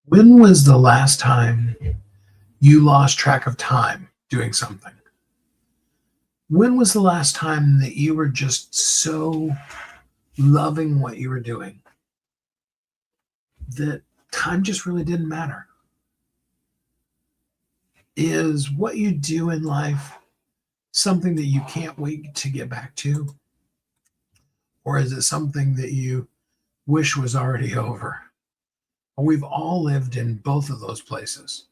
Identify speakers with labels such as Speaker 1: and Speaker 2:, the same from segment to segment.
Speaker 1: When was the last time you lost track of time doing something? When was the last time that you were just so loving what you were doing that time just really didn't matter? Is what you do in life something that you can't wait to get back to? Or is it something that you wish was already over? We've all lived in both of those places.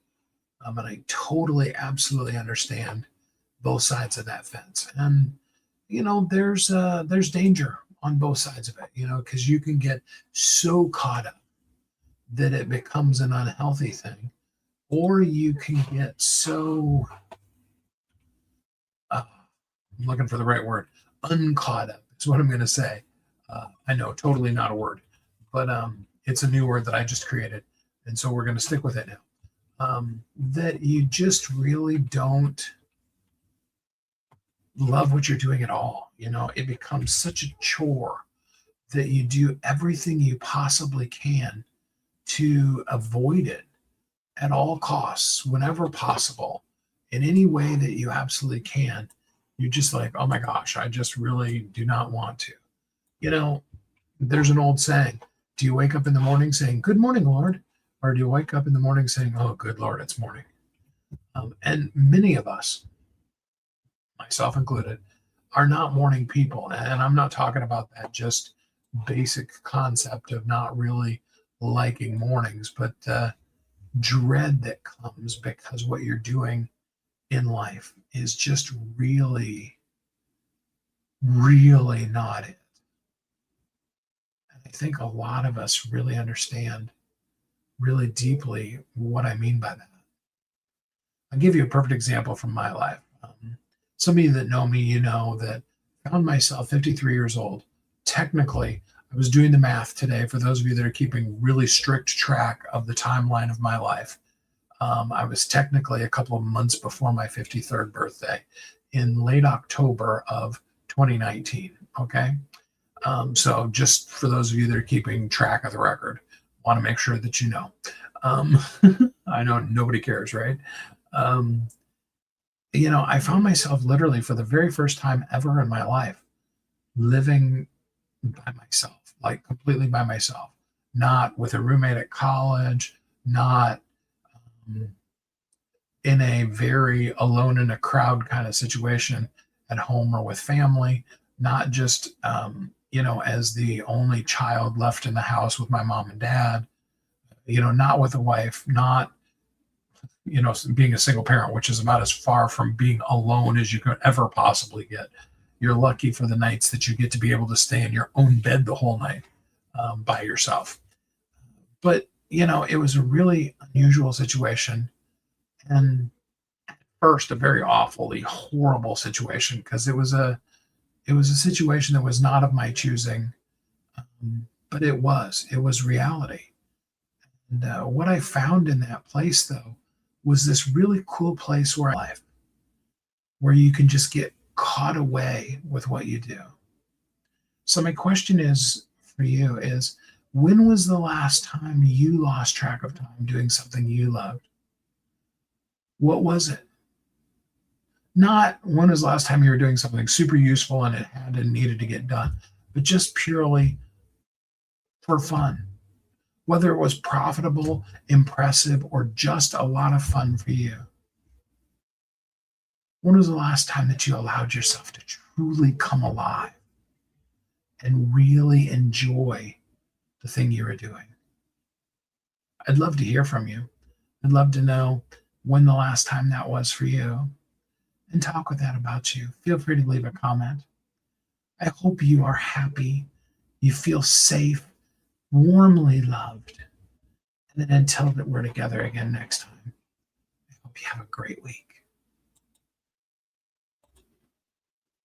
Speaker 1: And I totally, absolutely understand both sides of that fence. And there's danger on both sides of it. Because you can get so caught up that it becomes an unhealthy thing, or you can get so I'm looking for the right word, uncaught up is what I'm going to say. I know, totally not a word, but it's a new word that I just created, and so we're going to stick with it now. That you just really don't love what you're doing at all. It becomes such a chore that you do everything you possibly can to avoid it at all costs, whenever possible, in any way that you absolutely can. You're just like, oh my gosh, I just really do not want to. You know, there's an old saying: do you wake up in the morning saying, "Good morning, Lord," or do you wake up in the morning saying, "Oh, good Lord, it's morning"? And many of us, myself included, are not morning people. And I'm not talking about that just basic concept of not really liking mornings, but dread that comes because what you're doing in life is just really, really not it. And I think a lot of us really understand really deeply what I mean by that. I'll give you a perfect example from my life. Some of you that know me, you know that I found myself 53 years old. Technically, I was doing the math today. For those of you that are keeping really strict track of the timeline of my life, I was technically a couple of months before my 53rd birthday in late October of 2019. Okay. So just for those of you that are keeping track of the record, want to make sure that you know. Um, I know nobody cares, right? Um, I found myself literally for the very first time ever in my life living by myself, like completely by myself, not with a roommate at college, not um, in a very alone in a crowd kind of situation at home or with family, not just, as the only child left in the house with my mom and dad, not with a wife, not, being a single parent, which is about as far from being alone as you could ever possibly get. You're lucky for the nights that you get to be able to stay in your own bed the whole night by yourself. But, it was a really unusual situation. And first, a very awfully horrible situation because it was a situation that was not of my choosing, but it was reality. And what I found in that place, though, was this really cool place where you can just get caught away with what you do. So my question is for you is, when was the last time you lost track of time doing something you loved? What was it? Not when was the last time you were doing something super useful and it had and needed to get done, but just purely for fun. Whether it was profitable, impressive, or just a lot of fun for you. When was the last time that you allowed yourself to truly come alive and really enjoy the thing you were doing? I'd love to hear from you. I'd love to know when the last time that was for you and talk with that about you. Feel free to leave a comment. I hope you are happy, you feel safe, warmly loved. And then until that we're together again next time, I hope you have a great week.